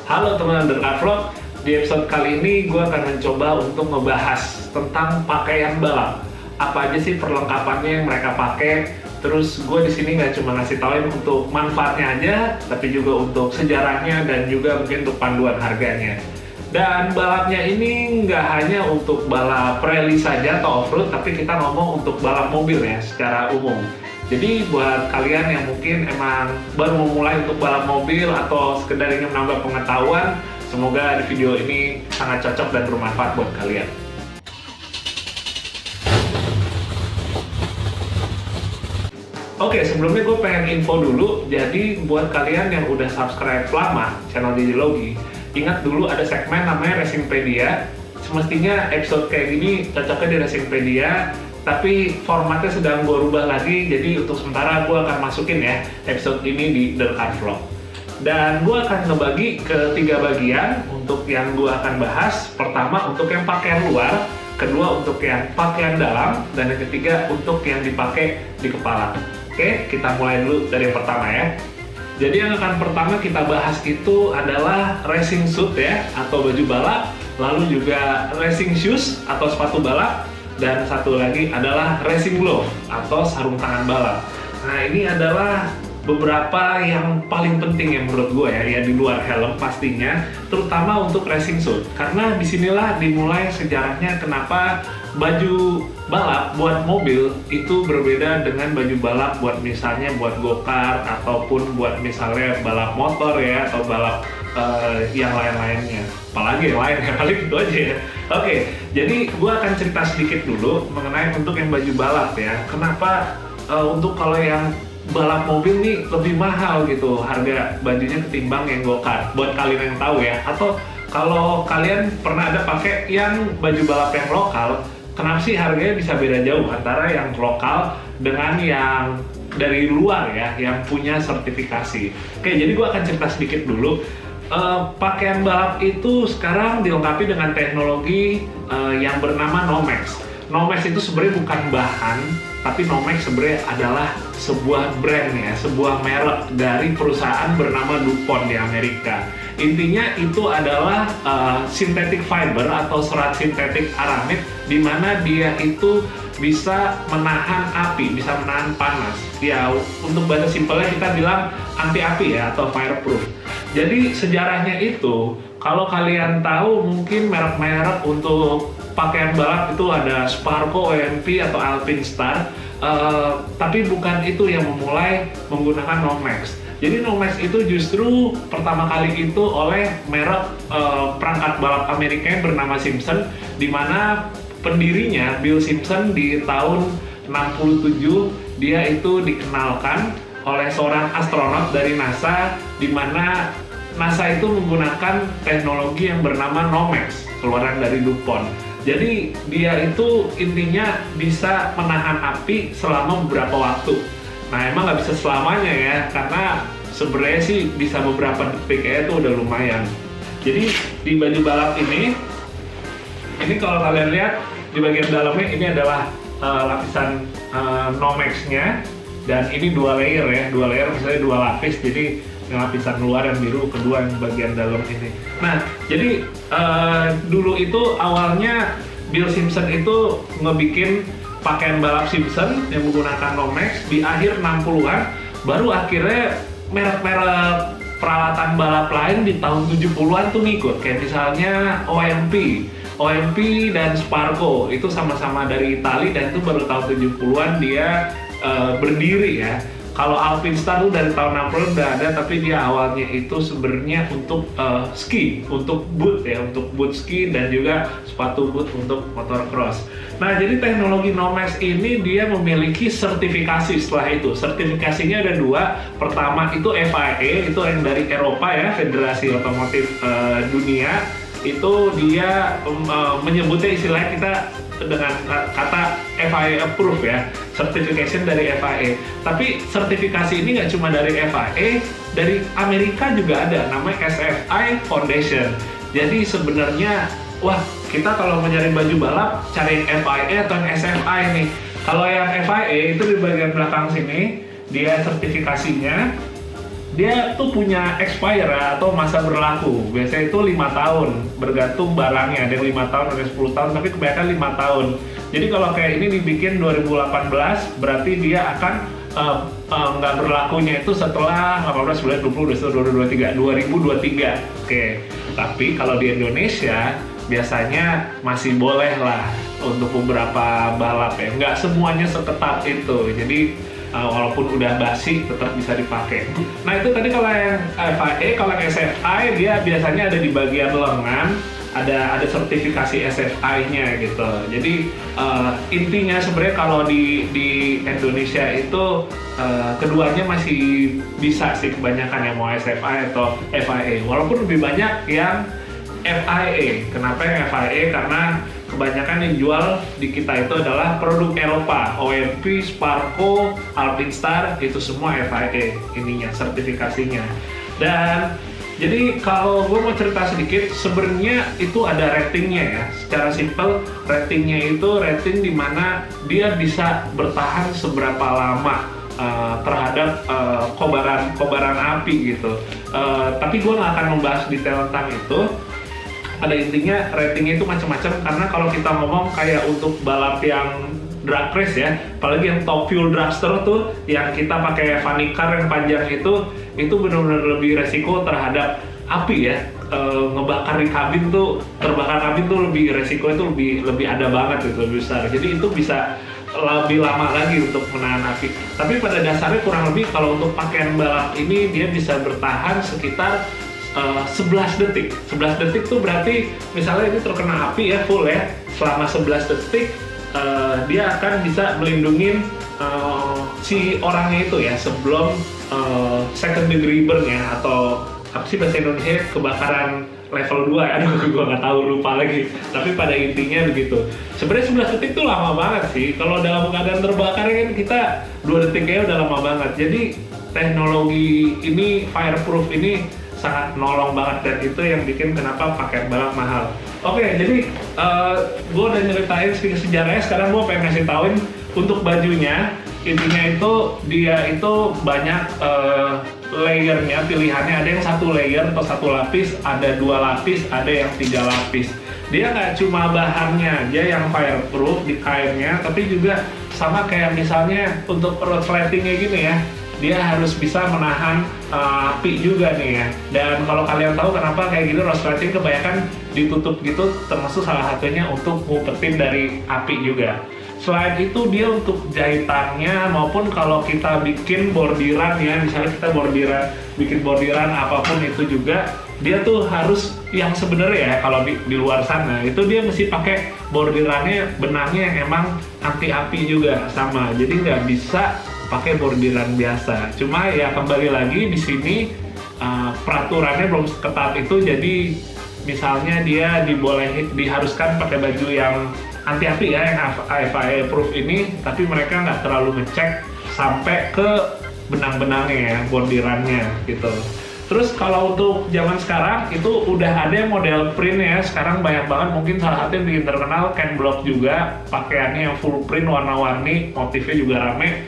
Halo teman Undercard Vlog, di episode kali ini gue akan mencoba untuk ngebahas tentang pakaian balap. Apa aja sih perlengkapannya yang mereka pakai? Terus gue di sini nggak cuma ngasih tauin untuk manfaatnya aja, tapi juga untuk sejarahnya dan juga mungkin untuk panduan harganya. Dan balapnya ini nggak hanya untuk balap rally saja atau off-road, tapi kita ngomong untuk balap mobil ya secara umum. Jadi buat kalian yang mungkin emang baru memulai untuk balap mobil atau sekedar ingin menambah pengetahuan, semoga di video ini sangat cocok dan bermanfaat buat kalian. Oke, sebelumnya gue pengen info dulu. Jadi buat kalian yang udah subscribe lama channel Digilogi, ingat dulu ada segmen namanya Racingpedia. Semestinya episode kayak gini cocoknya di Racingpedia, tapi formatnya sedang gue rubah lagi, jadi untuk sementara gue akan masukin ya episode ini di Undercard Vlog. Dan gue akan ngebagi ke 3 bagian untuk yang gue akan bahas. Pertama untuk yang pakaian luar, kedua untuk yang pakaian dalam, dan yang ketiga untuk yang dipakai di kepala. Oke, kita mulai dulu dari yang pertama ya. Jadi yang akan pertama kita bahas itu adalah racing suit ya, atau baju balap, lalu juga racing shoes atau sepatu balap, dan satu lagi adalah racing glove atau sarung tangan balap. Nah, ini adalah beberapa yang paling penting yang menurut gue ya di luar helm pastinya, terutama untuk racing suit. Karena disinilah dimulai sejarahnya kenapa baju balap buat mobil itu berbeda dengan baju balap buat misalnya buat go-kart ataupun buat misalnya balap motor ya, atau balap yang lain-lainnya. Apalagi yang lain ya, paling itu aja ya. Oke, jadi gue akan cerita sedikit dulu mengenai untuk yang baju balap ya. Kenapa untuk kalau yang balap mobil nih lebih mahal gitu harga bajunya ketimbang yang go-kart. Buat kalian yang tahu ya, atau kalau kalian pernah ada pakai yang baju balap yang lokal, kenapa sih harganya bisa beda jauh antara yang lokal dengan yang dari luar ya, yang punya sertifikasi. Oke, jadi gue akan cerita sedikit dulu. Pakaian balap itu sekarang dilengkapi dengan teknologi yang bernama Nomex. Nomex itu sebenarnya bukan bahan, tapi Nomex sebenarnya adalah sebuah brand ya, sebuah merek dari perusahaan bernama DuPont di Amerika. Intinya itu adalah synthetic fiber atau serat sintetik aramid, di mana dia itu bisa menahan api, bisa menahan panas. Ya, untuk bahasa simpelnya kita bilang anti api ya, atau fireproof. Jadi sejarahnya itu, kalau kalian tahu mungkin merek-merek untuk pakaian balap itu ada Sparco, OMP atau Alpinestar, tapi bukan itu yang memulai menggunakan Nomex. Jadi Nomex itu justru pertama kali itu oleh merek perangkat balap Amerika yang bernama Simpson, di mana pendirinya Bill Simpson di tahun 67 dia itu dikenalkan oleh seorang astronot dari NASA, di mana NASA itu menggunakan teknologi yang bernama Nomex, keluaran dari DuPont. Jadi dia itu intinya bisa menahan api selama beberapa waktu. Nah, emang nggak bisa selamanya ya, karena sebenarnya sih bisa beberapa detik ya, itu udah lumayan. Jadi di baju balap ini kalau kalian lihat di bagian dalamnya ini adalah lapisan Nomex-nya, dan ini 2 layer ya, 2 layer misalnya 2 lapis, jadi yang lapisan luar yang biru, kedua yang bagian dalam ini. Nah, jadi dulu itu awalnya Bill Simpson itu ngebikin pakaian balap Simpson yang menggunakan Nomex di akhir 60-an, baru akhirnya merek-merek peralatan balap lain di tahun 70-an tuh ngikut, kayak misalnya OMP dan Sparco, itu sama-sama dari Italia, dan itu baru tahun 70-an dia berdiri ya. Kalau Alpinestar tuh dari tahun 60 udah ada, tapi dia awalnya itu sebenarnya untuk ski, untuk boot ya, untuk boot ski dan juga sepatu boot untuk motor cross. Nah, jadi teknologi Nomex ini dia memiliki sertifikasi setelah itu. Sertifikasinya ada 2. Pertama itu FIA, itu yang dari Eropa ya, Federasi Otomotif Dunia. Itu dia menyebutnya istilahnya kita dengan kata FIA approve ya, certification dari FIA. Tapi sertifikasi ini nggak cuma dari FIA, dari Amerika juga ada, namanya SFI Foundation. Jadi sebenarnya, wah, kita kalau mencari baju balap, cari yang FIA atau yang SFI nih. Kalau yang FIA itu di bagian belakang sini, dia sertifikasinya. dia tuh punya expire atau masa berlaku. Biasanya itu 5 tahun, bergantung barangnya. Ada yang 5 tahun, ada 10 tahun, tapi kebanyakan 5 tahun. Jadi kalau kayak ini dibikin 2018, berarti dia akan nggak berlakunya itu setelah 18, 19, 20, 2023. Oke. Tapi kalau di Indonesia biasanya masih boleh lah untuk beberapa balap ya. Nggak semuanya seketat itu. Jadi walaupun udah basi tetap bisa dipakai. Nah itu tadi kalau yang FIA, kalau yang SFI dia biasanya ada di bagian lengan, ada sertifikasi SFI-nya gitu. Jadi intinya sebenarnya kalau di Indonesia itu keduanya masih bisa sih kebanyakan yang mau SFI atau FIA. Walaupun lebih banyak yang FIA. Kenapa yang FIA? Karena kebanyakan yang jual di kita itu adalah produk Eropa, OMP, Sparco, Alpinstar, itu semua FIA ininya, sertifikasinya. Dan jadi kalau gue mau cerita sedikit, sebenarnya itu ada ratingnya ya. Secara simpel, ratingnya itu rating di mana dia bisa bertahan seberapa lama terhadap kobaran api gitu. Tapi gue nggak akan membahas detail tentang itu. Pada intinya ratingnya itu macam-macam, karena kalau kita ngomong kayak untuk balap yang drag race ya, apalagi yang top fuel dragster tuh yang kita pakai funny car yang panjang itu benar-benar lebih resiko terhadap api ya. Ngebakar di kabin tuh, terbakar kabin tuh lebih resiko itu lebih ada banget gitu, lebih besar. Jadi itu bisa lebih lama lagi untuk menahan api. Tapi pada dasarnya kurang lebih kalau untuk pakaian balap ini dia bisa bertahan sekitar 11 detik. 11 detik tuh berarti misalnya ini terkena api ya full ya, selama 11 detik dia akan bisa melindungin si orangnya itu ya sebelum second degree burn ya, atau apa sih bahasa Indonesia, kebakaran level 2 ya, aduh gue nggak tahu, lupa lagi. Tapi pada intinya begitu. Sebenarnya 11 detik tuh lama banget sih. Kalau dalam keadaan terbakar kan kita 2 detiknya udah lama banget. Jadi teknologi ini, fireproof ini sangat nolong banget, dan itu yang bikin kenapa pakaian balap mahal. Oke, jadi gue udah nyeritain sedikit sejarahnya, sekarang gue pengen ngasih tauin untuk bajunya. Intinya itu dia itu banyak layernya, pilihannya. Ada yang 1 layer atau 1 lapis, ada 2 lapis, ada yang 3 lapis. Dia nggak cuma bahannya aja yang fireproof di kainnya, tapi juga sama kayak misalnya untuk road sleddingnya gini ya, dia harus bisa menahan api juga nih ya. Dan kalau kalian tahu kenapa kayak gini road sledding kebanyakan ditutup gitu, termasuk salah satunya untuk ngumpetin dari api juga. Selain itu dia untuk jahitannya maupun kalau kita bikin bordiran ya, misalnya kita bikin bordiran apapun itu juga, dia tuh harus yang sebenarnya ya kalau di luar sana itu dia mesti pakai bordirannya, benangnya yang emang anti api juga sama. Jadi nggak bisa pakai bordiran biasa. Cuma ya kembali lagi di sini peraturannya belum ketat itu, jadi misalnya dia diharuskan pakai baju yang anti api ya, yang FIA proof ini, tapi mereka nggak terlalu ngecek sampai ke benang-benangnya ya, bordirannya gitu. Terus kalau untuk zaman sekarang itu udah ada yang model print ya, sekarang banyak banget, mungkin salah satu yang bikin terkenal Ken Block juga, pakaiannya yang full print warna-warni, motifnya juga rame.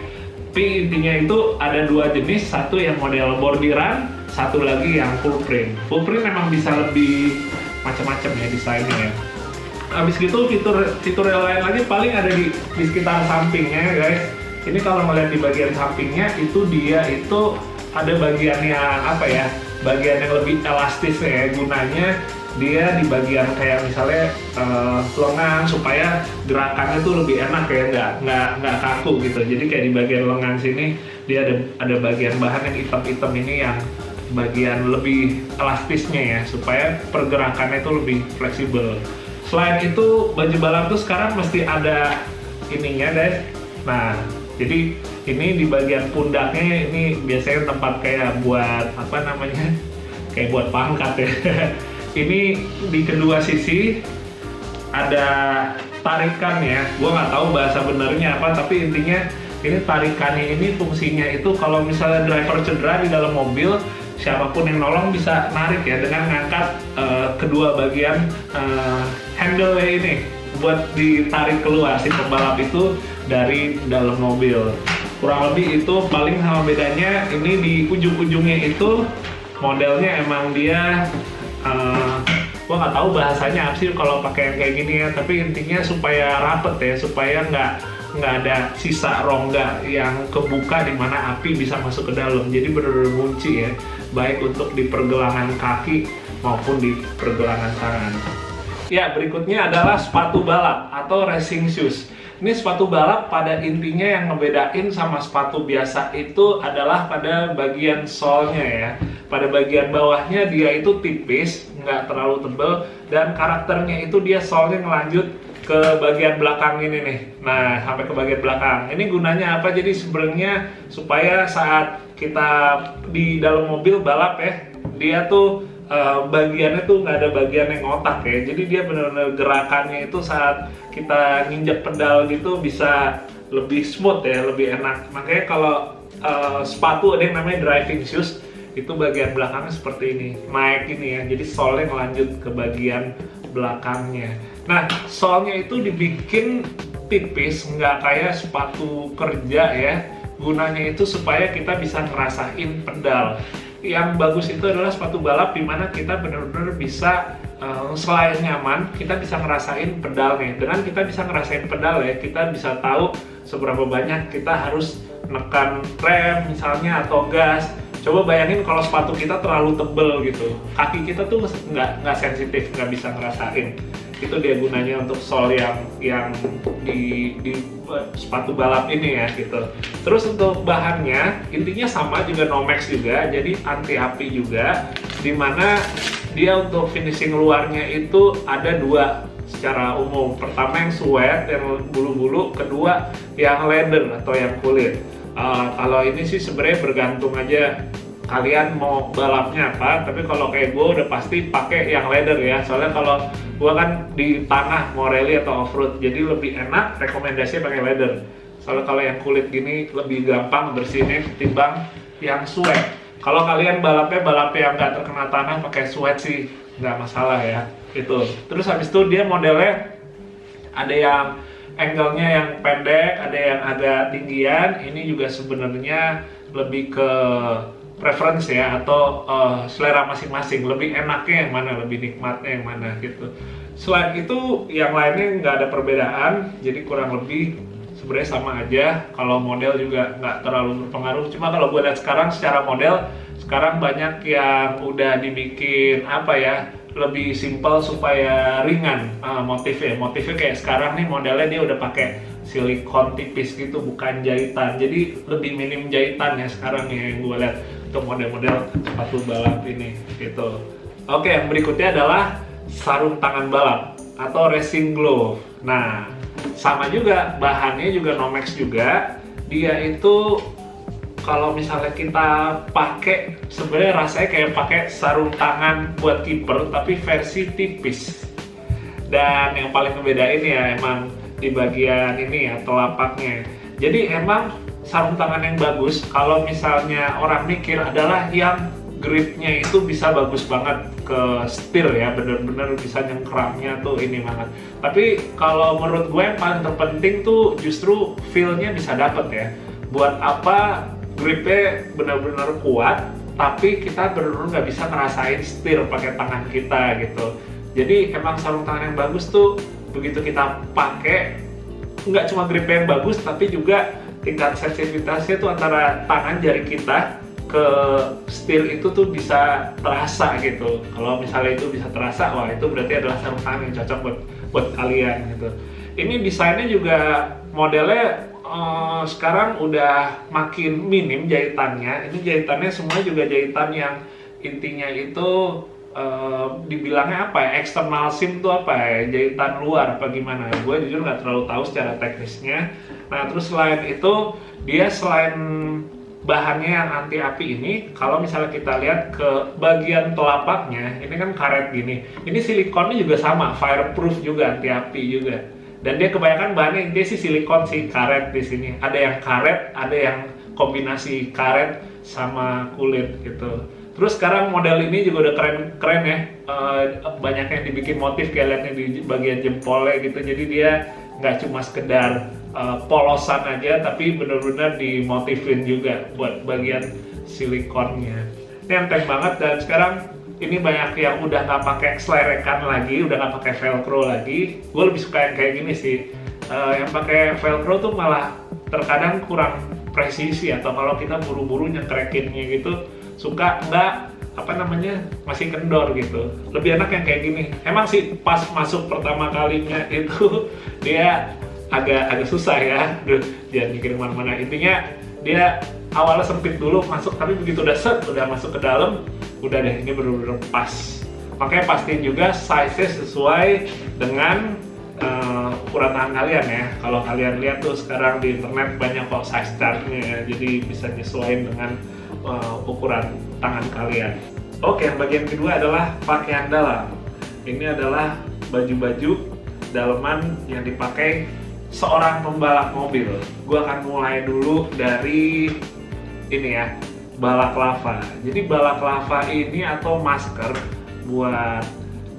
Tapi intinya itu ada 2 jenis, satu yang model bordiran, satu lagi yang full print. Full print memang bisa lebih macam-macam ya desainnya ya. Habis gitu fitur yang lain lagi paling ada di sekitar sampingnya guys. Ini kalau ngeliat di bagian sampingnya itu dia itu ada bagian yang apa ya, bagian yang lebih elastis ya, gunanya dia di bagian kayak misalnya lengan supaya gerakannya tuh lebih enak ya, nggak kaku gitu. Jadi kayak di bagian lengan sini dia ada bagian bahan yang hitam-hitam ini yang bagian lebih elastisnya ya, supaya pergerakannya itu lebih fleksibel. Selain itu baju balap tuh sekarang mesti ada ininya guys. Nah jadi ini di bagian pundaknya ini biasanya tempat kayak buat apa namanya, kayak buat pangkat ya. Ini di kedua sisi ada tarikan ya, gua nggak tahu bahasa benernya apa, tapi intinya ini tarikannya ini fungsinya itu kalau misalnya driver cedera di dalam mobil, siapapun yang nolong bisa narik ya dengan ngangkat kedua bagian handle ini buat ditarik keluar si pembalap itu dari dalam mobil. Kurang lebih itu paling sama bedanya. Ini di ujung-ujungnya itu modelnya emang dia gua nggak tahu bahasanya apa sih kalau pakai yang kayak gini ya, tapi intinya supaya rapet ya, supaya nggak ada sisa rongga yang kebuka di mana api bisa masuk ke dalam. Jadi benar-benar kunci ya, baik untuk di pergelangan kaki maupun di pergelangan tangan. Ya, berikutnya adalah sepatu balap atau racing shoes. Ini sepatu balap pada intinya yang ngebedain sama sepatu biasa itu adalah pada bagian solnya ya. Pada bagian bawahnya dia itu tipis, nggak terlalu tebal, dan karakternya itu dia solnya ngelanjut ke bagian belakang ini nih. Nah, sampai ke bagian belakang. Ini gunanya apa? Jadi sebenarnya supaya saat kita di dalam mobil balap ya, dia tuh bagiannya tuh nggak ada bagian yang ngotak ya. Jadi dia benar-benar gerakannya itu saat kita nginjek pedal gitu bisa lebih smooth ya, lebih enak. Makanya kalau sepatu ada yang namanya driving shoes, itu bagian belakangnya seperti ini, naik ini ya. Jadi solnya ngelanjut ke bagian belakangnya. Nah, solnya itu dibikin tipis, nggak kayak sepatu kerja ya. Gunanya itu supaya kita bisa ngerasain pedal. Yang bagus itu adalah sepatu balap di mana kita benar-benar bisa selain nyaman, kita bisa ngerasain pedalnya. Dengan kita bisa ngerasain pedal ya, kita bisa tahu seberapa banyak kita harus nekan rem misalnya atau gas. Coba bayangin kalau sepatu kita terlalu tebel gitu, kaki kita tuh nggak sensitif, nggak bisa ngerasain. Itu dia gunanya untuk sol yang di sepatu balap ini ya gitu. Terus untuk bahannya intinya sama juga Nomex juga, jadi anti api juga, dimana dia untuk finishing luarnya itu ada dua secara umum. Pertama yang suede yang bulu-bulu, kedua yang leather atau yang kulit. Kalau ini sih sebenarnya bergantung aja kalian mau balapnya apa, tapi kalau kayak gue udah pasti pakai yang leather ya, soalnya kalau gue kan di tanah mau rally atau off-road, jadi lebih enak, rekomendasinya pakai leather. Soalnya kalau yang kulit gini lebih gampang bersihnya ketimbang yang suede. Kalau kalian balapnya yang nggak terkena tanah pakai suede sih nggak masalah ya, itu. Terus habis itu dia modelnya ada yang angle-nya yang pendek, ada yang agak tinggian. Ini juga sebenarnya lebih ke preference ya, atau selera masing-masing, lebih enaknya yang mana, lebih nikmatnya yang mana gitu. Selain itu yang lainnya nggak ada perbedaan, jadi kurang lebih sebenarnya sama aja. Kalau model juga nggak terlalu berpengaruh, cuma kalau gue lihat sekarang secara model, sekarang banyak yang udah dibikin apa ya, lebih simpel supaya ringan motifnya kayak sekarang nih modelnya dia udah pakai silikon tipis gitu, bukan jahitan, jadi lebih minim jahitan ya sekarang ya yang gue lihat untuk model-model sepatu balap ini gitu. Oke, yang berikutnya adalah sarung tangan balap atau racing glove. Nah, sama juga bahannya juga Nomex juga. Dia itu kalau misalnya kita pakai sebenarnya rasanya kayak pakai sarung tangan buat kiper tapi versi tipis. Dan yang paling ngebedain ya emang di bagian ini ya, telapaknya. Jadi emang sarung tangan yang bagus kalau misalnya orang mikir adalah yang gripnya itu bisa bagus banget ke setir ya, bener-bener bisa nyengkramnya tuh ini banget. Tapi kalau menurut gue yang paling terpenting tuh justru feel-nya bisa dapet ya. Buat apa gripnya bener-bener kuat tapi kita bener-bener nggak bisa ngerasain setir pakai tangan kita gitu. Jadi emang sarung tangan yang bagus tuh begitu kita pakai nggak cuma gripnya yang bagus tapi juga tingkat sensitivitasnya tuh antara tangan jari kita ke setir itu tuh bisa terasa gitu. Kalau misalnya itu bisa terasa, wah itu berarti adalah sarung tangan yang cocok buat kalian gitu. Ini desainnya juga modelnya sekarang udah makin minim jahitannya. Ini jahitannya semua juga jahitan yang intinya itu dibilangnya apa ya, external seam tuh apa ya, jahitan luar apa gimana, gue jujur nggak terlalu tahu secara teknisnya. Nah terus selain itu dia selain bahannya yang anti api ini, kalau misalnya kita lihat ke bagian telapaknya ini kan karet gini, ini silikonnya juga sama, fireproof juga, anti api juga. Dan dia kebanyakan bahannya intinya sih silikon sih, karet di sini. Ada yang karet, ada yang kombinasi karet sama kulit gitu. Terus sekarang model ini juga udah keren ya, banyak yang dibikin motif kayak liatnya di bagian jempolnya gitu. Jadi dia nggak cuma sekedar polosan aja, tapi bener-bener dimotifin juga buat bagian silikonnya. Ini enteng banget, dan sekarang ini banyak yang udah nggak pakai selerekan lagi, udah nggak pakai velcro lagi. Gue lebih suka yang kayak gini sih. Yang pakai velcro tuh malah terkadang kurang presisi, atau kalau kita buru-buru nyekrekinnya gitu suka nggak masih kendor gitu. Lebih enak yang kayak gini. Emang sih pas masuk pertama kalinya itu dia agak susah ya. Jangan mikir kemana-mana. Intinya dia awalnya sempit dulu masuk, tapi begitu udah masuk ke dalam, udah deh, ini bener-bener pas. Makanya pastiin juga size-nya sesuai dengan ukuran tangan kalian ya. Kalau kalian lihat tuh sekarang di internet banyak kok size chart-nya, jadi bisa nyesuaiin dengan ukuran tangan kalian. Oke, yang bagian kedua adalah pakaian dalam. Ini adalah baju-baju daleman yang dipakai seorang pembalap mobil. Gue akan mulai dulu dari ini ya, balaklava. Jadi balaklava ini atau masker buat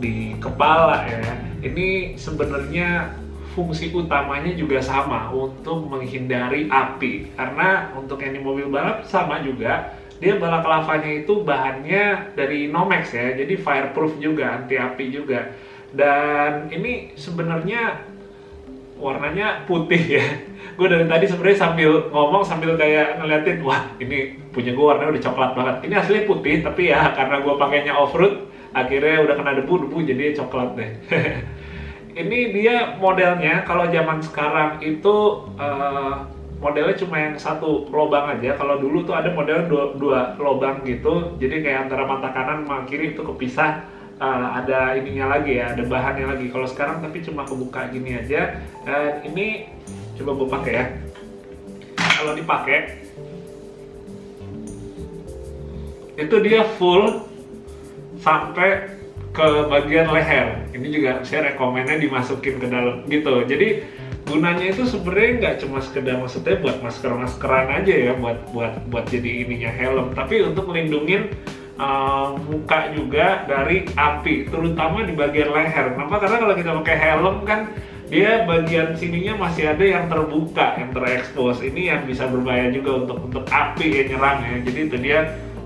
di kepala ya, ini sebenarnya fungsi utamanya juga sama, untuk menghindari api. Karena untuk yang di mobil balap sama juga, dia balaklavanya itu bahannya dari Nomex ya, jadi fireproof juga, anti api juga. Dan ini sebenarnya warnanya putih ya. Gue dari tadi sebenarnya sambil ngomong sambil kayak ngeliatin, wah ini punya gue warnanya udah coklat banget. Ini aslinya putih, tapi ya karena gue pakainya off-road, akhirnya udah kena debu jadi coklat deh. Ini dia modelnya, kalau zaman sekarang itu modelnya cuma yang satu lubang aja. Kalau dulu tuh ada model dua lubang gitu, jadi kayak antara mata kanan sama kiri itu kepisah. Ada ininya lagi ya, ada bahannya lagi. Kalau sekarang tapi cuma kebuka gini aja. Dan ini coba gue pakai ya. Kalau dipakai itu dia full sampai ke bagian leher. Ini juga saya rekomennya dimasukin ke dalam gitu. Jadi gunanya itu sebenarnya nggak cuma sekedar, maksudnya buat maskeran aja ya, buat jadi ininya helm, tapi untuk melindungin muka juga dari api, terutama di bagian leher. Kenapa? Karena kalau kita pakai helm kan dia bagian sininya masih ada yang terbuka, yang terekspos. Ini yang bisa berbahaya juga untuk api yang nyerang ya. Jadi itu dia,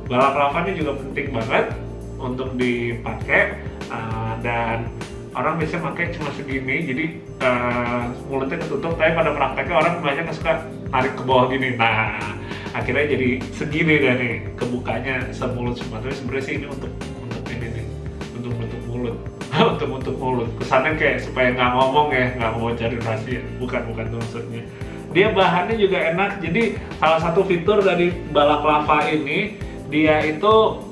balaklavanya juga penting banget untuk dipakai. Dan orang biasanya pakai cuma segini, jadi mulutnya ketutup. Tapi pada prakteknya orang banyak suka tarik ke bawah gini. Nah, akhirnya jadi segini deh nih, kebukanya semulut semua. Tapi sebenarnya sih ini untuk ini nih, untuk menutup mulut. Untuk menutup mulut. Kesannya kayak supaya nggak ngomong ya, nggak mau cari rahasia. Bukan itu maksudnya. Dia bahannya juga enak. Jadi salah satu fitur dari balaklava ini, dia itu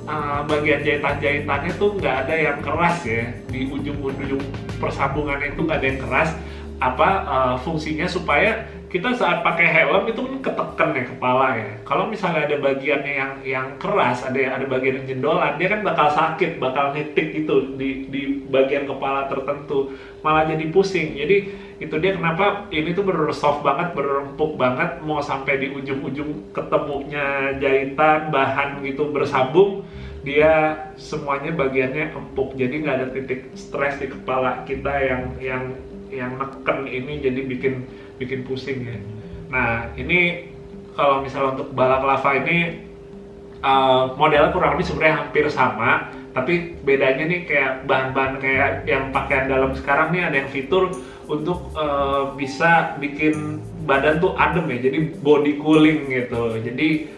bagian jahitan-jahitannya tuh nggak ada yang keras ya. Di ujung-ujung persambungannya itu nggak ada yang keras. Fungsinya supaya kita saat pakai helm itu kan ketekan ya kepala ya. Kalau misalnya ada bagiannya yang keras, ada bagian yang jendolan, dia kan bakal sakit, bakal nitik itu di bagian kepala tertentu, malah jadi pusing. Jadi itu dia kenapa ini tuh bener soft banget, bener empuk banget, mau sampai di ujung-ujung ketemunya jahitan, bahan gitu bersambung, dia semuanya bagiannya empuk, jadi nggak ada titik stres di kepala kita yang neken ini, jadi bikin pusing ya. Nah ini kalau misalnya untuk balaklava ini modelnya kurang lebih sebenarnya hampir sama, tapi bedanya nih kayak bahan-bahan kayak yang pakaian dalam sekarang nih ada yang fitur untuk bisa bikin badan tuh adem ya, jadi body cooling gitu. Jadi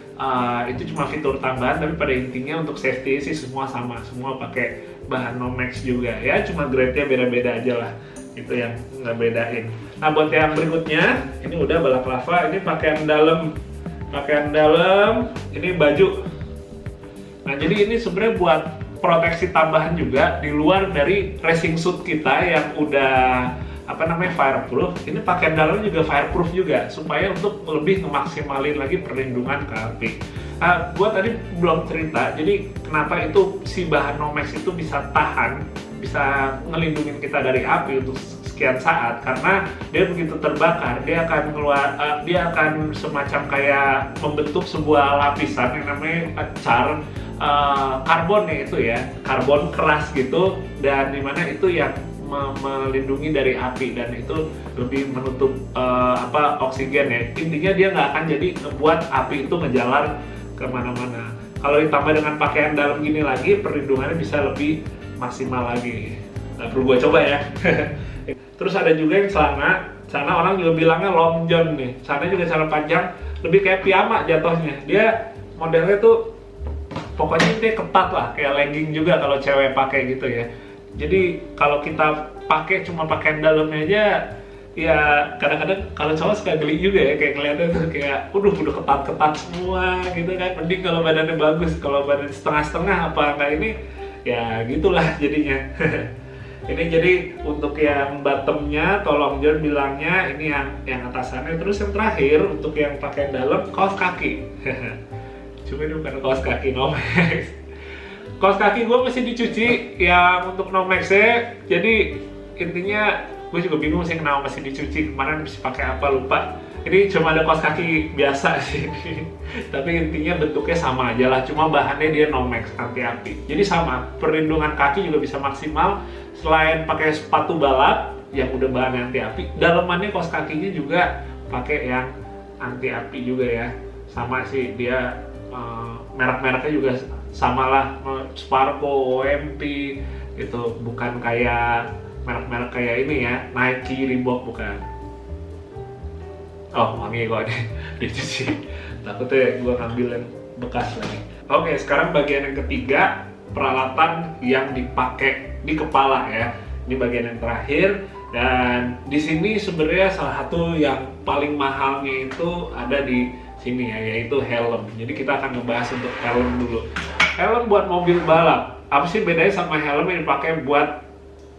itu cuma fitur tambahan, tapi pada intinya untuk safety sih semua sama, semua pakai bahan Nomex juga ya, cuma grade-nya beda-beda aja lah, itu yang nggak bedain. Nah buat yang berikutnya, ini udah balaklava, ini pakaian dalam, ini baju. Nah jadi ini sebenarnya buat proteksi tambahan juga di luar dari racing suit kita yang udah fireproof. Ini pakaian dalam juga fireproof juga, supaya untuk lebih ngemaksimalin lagi perlindungan ke api. Gua tadi belum cerita, jadi kenapa itu si bahan Nomex itu bisa tahan, bisa ngelindungin kita dari api untuk sekian saat, karena dia begitu terbakar dia akan semacam kayak membentuk sebuah lapisan yang namanya karbon ya, itu ya, karbon keras gitu, dan dimana itu yang melindungi dari api dan itu lebih menutup oksigen ya. Intinya dia nggak akan jadi ngebuat api itu ngejalar kemana-mana. Kalau ditambah dengan pakaian dalam gini lagi, perlindungannya bisa lebih maksimal lagi. Nah, perlu gue coba ya. Terus ada juga yang celana orang juga bilangnya long john nih. Celana juga celana panjang, lebih kayak piyama jatuhnya. Dia modelnya tuh pokoknya dia ketat lah, kayak legging juga kalau cewek pakai gitu ya. Jadi kalau kita pakai cuma pakaian dalamnya aja, ya kadang-kadang kalau cowok suka geli juga ya, kayak ngeliatnya tuh kayak udah ketat-ketat semua gitu kan. Mending kalau badannya bagus, kalau badan setengah-setengah apa enggak ini, ya gitulah jadinya. Ini jadi untuk yang bottomnya, tolong John bilangnya ini yang atasannya. Terus yang terakhir untuk yang pakaian dalam, kaos kaki. Cuma ini bukan kaos kaki Nomex. Kaos kaki gue mesti dicuci yang untuk Nomex-nya. Jadi intinya gue juga bingung sih kenapa mesti dicuci, kemarin mesti pakai apa lupa. Ini cuma ada kaos kaki biasa sih. Tapi intinya bentuknya sama aja lah, cuma bahannya dia Nomex anti api. Jadi sama, perlindungan kaki juga bisa maksimal. Selain pakai sepatu balap yang udah bahan anti api, dalamannya kaos kakinya juga pakai yang anti api juga ya. Sama sih dia merek-mereknya juga sama lah, Sparko, OMP itu bukan kayak merek-merek kayak ini ya, Nike, Reebok bukan. Oh, wangi kok dicuci. Takutnya gue ngambilin bekas lagi. Oke, sekarang bagian yang ketiga, peralatan yang dipakai di kepala ya. Ini bagian yang terakhir dan di sini sebenarnya salah satu yang paling mahalnya itu ada di sini ya, yaitu helm. Jadi kita akan ngebahas untuk helm dulu. Helm buat mobil balap. Apa sih bedanya sama helm yang dipakai buat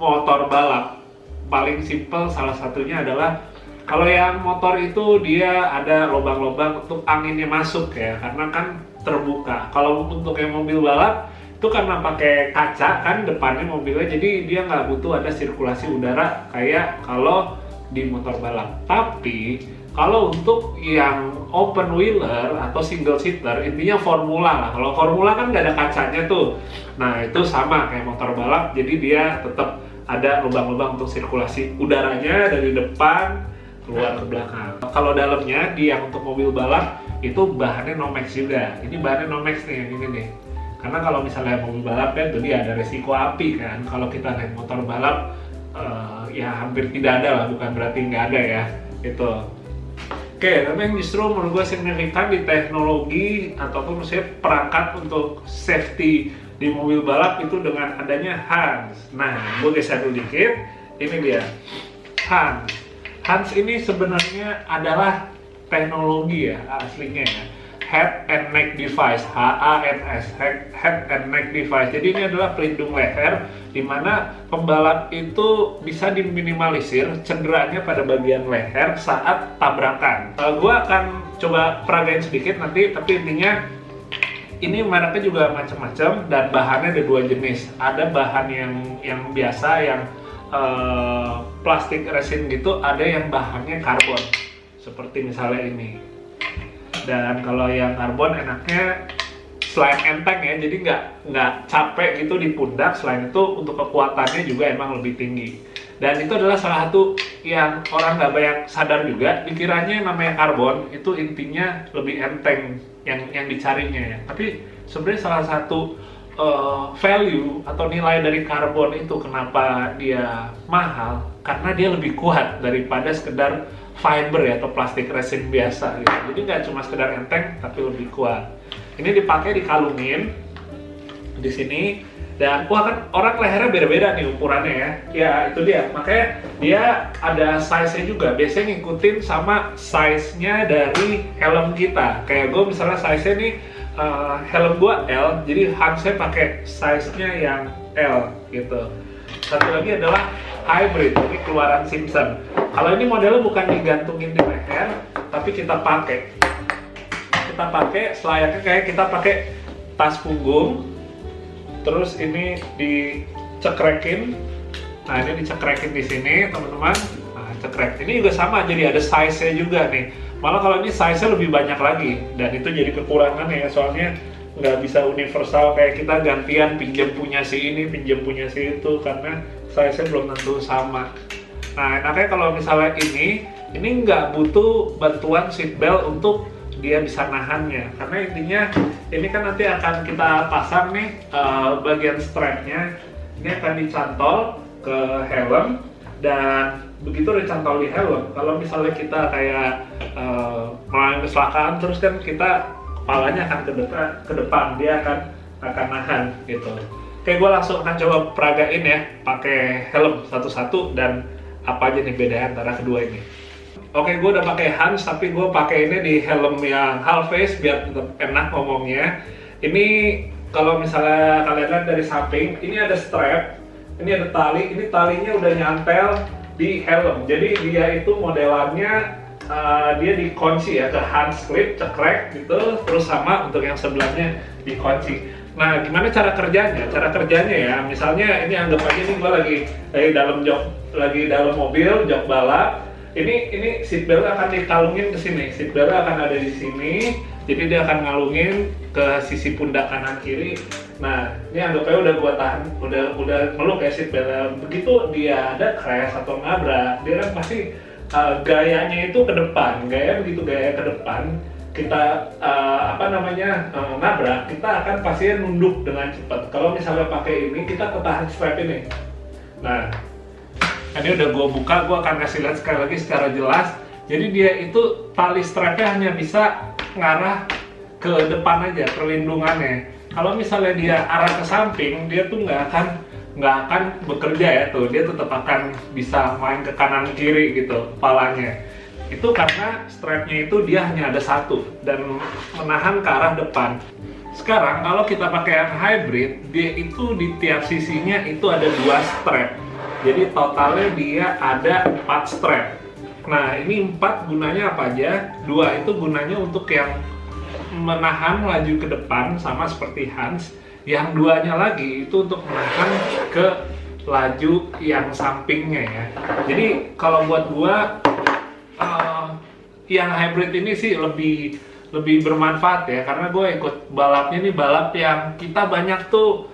motor balap? Paling simpel salah satunya adalah kalau yang motor itu dia ada lubang-lubang untuk anginnya masuk ya, karena kan terbuka. Kalau untuk yang mobil balap itu karena pakai kaca kan depannya mobilnya, jadi dia nggak butuh ada sirkulasi udara kayak kalau di motor balap. Tapi kalau untuk yang open wheeler atau single seater, intinya formula lah. Kalau formula kan nggak ada kacanya tuh. Nah itu sama kayak motor balap, jadi dia tetap ada lubang-lubang untuk sirkulasi udaranya dari depan keluar ke belakang. Kalau dalamnya di yang untuk mobil balap itu bahannya Nomex juga. Ini bahannya Nomex nih yang ini nih. Karena kalau misalnya mobil balap kan tuh dia ada resiko api kan. Kalau kita naik motor balap ya hampir tidak ada lah, bukan berarti nggak ada ya. Itu. Oke, tapi yang justru menurut gue signifikan di teknologi ataupun misalnya perangkat untuk safety di mobil balap itu dengan adanya Hans. Nah, gue geser dulu dikit. Ini dia Hans. Hans ini sebenarnya adalah teknologi ya aslinya ya. Head and Neck Device, HANS, Head and Neck Device. Jadi ini adalah pelindung leher di mana pembalap itu bisa diminimalisir cederanya pada bagian leher saat tabrakan. Gue akan coba peragain sedikit nanti, tapi intinya ini mereknya juga macam-macam dan bahannya ada dua jenis. Ada bahan yang biasa yang plastik resin gitu, ada yang bahannya karbon seperti misalnya ini. Dan kalau yang karbon enaknya selain enteng ya, jadi nggak capek gitu di pundak. Selain itu untuk kekuatannya juga emang lebih tinggi. Dan itu adalah salah satu yang orang nggak banyak sadar juga. Dikiranya namanya karbon itu intinya lebih enteng yang dicarinya ya. Tapi sebenarnya salah satu value atau nilai dari karbon itu kenapa dia mahal, karena dia lebih kuat daripada sekedar fiber ya atau plastik resin biasa gitu. Jadi nggak cuma sekedar enteng tapi lebih kuat. Ini dipakai dikalungin di sini dan wah kan orang lehernya beda-beda nih ukurannya ya. Ya itu dia. Makanya dia ada size-nya juga. Biasanya ngikutin sama size-nya dari helm kita. Kayak gue misalnya size-nya nih helm gue L, jadi Hans-nya pakai size-nya yang L gitu. Satu lagi adalah hybrid, ini keluaran Simpson. Kalau ini modelnya bukan digantungin di leher, tapi kita pakai selayaknya kayak kita pakai tas punggung. Terus ini dicekrekin. Nah ini dicekrekin di sini teman-teman. Nah cekrek. Ini juga sama, jadi ada size-nya juga nih. Malah kalau ini size-nya lebih banyak lagi, dan itu jadi kekurangan ya, soalnya nggak bisa universal kayak kita gantian pinjam punya si ini, pinjam punya si itu, karena size-nya belum tentu sama. Nah, enaknya kalau misalnya ini nggak butuh bantuan seatbelt untuk dia bisa nahannya, karena intinya ini kan nanti akan kita pasang nih bagian strapnya, ini akan dicantol ke helm, dan begitu dicantol di helm, kalau misalnya kita kayak mengalami kecelakaan terus kan kita kepalanya akan ke depan, dia akan nahan gitu. Oke, gue langsung akan coba peragain ya pakai helm satu-satu dan apa aja nih bedanya antara kedua ini. Oke, gue udah pakai Hans, tapi gue pakai ini di helm yang half face biar tetap enak ngomongnya. Ini kalau misalnya kalian lihat dari samping, ini ada strap, ini ada tali, ini talinya udah nyantel di helm. Jadi dia itu modelannya dia dikunci ya ke Hans clip, cekrek gitu, terus sama untuk yang sebelahnya dikunci. Nah, gimana cara kerjanya? Cara kerjanya ya, misalnya ini anggap aja nih gue lagi dalam mobil jok balap. Ini seatbelt akan dikalungin ke sini, seatbelt akan ada di sini, jadi dia akan ngalungin ke sisi pundak kanan kiri. Nah, ini anggapnya udah gua tahan, udah meluk ya seatbelt. Begitu dia ada crash atau nabrak, dia kan pasti gayanya itu ke depan, begitu gaya ke depan, kita nabrak, kita akan pasti nunduk dengan cepat. Kalau misalnya pakai ini, kita ketahan strap ini. Nah, ini udah gue buka, gue akan kasih lihat sekali lagi secara jelas. Jadi dia itu tali strapnya hanya bisa ngarah ke depan aja perlindungannya. Kalau misalnya dia arah ke samping, dia tuh nggak akan bekerja ya tuh. Dia tetap akan bisa main ke kanan kiri gitu kepalanya. Itu karena strapnya itu dia hanya ada satu dan menahan ke arah depan. Sekarang kalau kita pakai yang hybrid, dia itu di tiap sisinya itu ada 2 strap. Jadi totalnya dia ada 4 strap. Nah, ini 4 gunanya apa aja? 2 itu gunanya untuk yang menahan laju ke depan sama seperti Hans. Yang 2-nya lagi itu untuk menahan ke laju yang sampingnya ya. Jadi kalau buat gua yang hybrid ini sih lebih bermanfaat ya, karena gue ikut balapnya nih, balap yang kita banyak tuh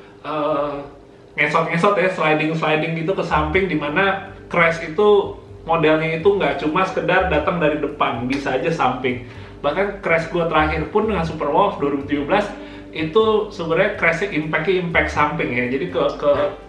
ngesot-ngesot ya, sliding gitu ke samping, dimana crash itu modelnya itu nggak cuma sekedar datang dari depan, bisa aja samping. Bahkan crash gue terakhir pun dengan Super Wolf 2017 itu sebenarnya crashnya impact samping ya, jadi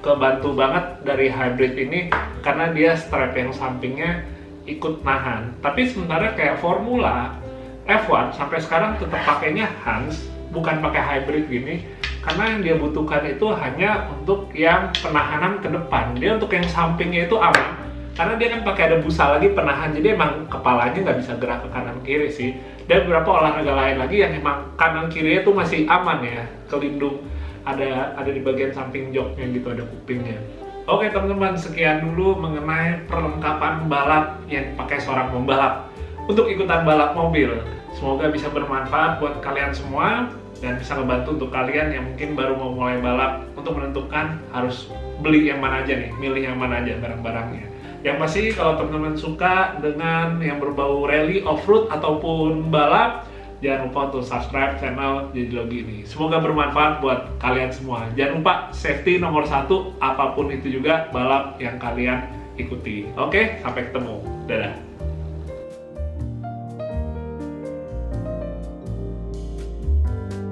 kebantu banget dari hybrid ini karena dia strap yang sampingnya ikut nahan. Tapi sementara kayak Formula F1 sampai sekarang tetap pakainya Hans, bukan pakai hybrid gini, karena yang dia butuhkan itu hanya untuk yang penahanan ke depan. Dia untuk yang sampingnya itu aman, karena dia kan pakai ada busa lagi penahan, jadi emang kepalanya nggak bisa gerak ke kanan kiri sih. Dan beberapa olahraga lain lagi yang emang kanan kirinya itu masih aman ya, kelindung, ada di bagian samping joknya gitu, ada kupingnya. Oke teman-teman, sekian dulu mengenai perlengkapan balap yang dipakai seorang pembalap untuk ikutan balap mobil. Semoga bisa bermanfaat buat kalian semua dan bisa membantu untuk kalian yang mungkin baru mau mulai balap untuk menentukan harus beli yang mana aja nih, milih yang mana aja barang-barangnya. Yang pasti kalau teman-teman suka dengan yang berbau rally, off-road ataupun balap, jangan lupa untuk subscribe channel Digilogi ini. Semoga bermanfaat buat kalian semua. Jangan lupa safety nomor 1, apapun itu juga balap yang kalian ikuti. Oke, sampai ketemu. Dadah.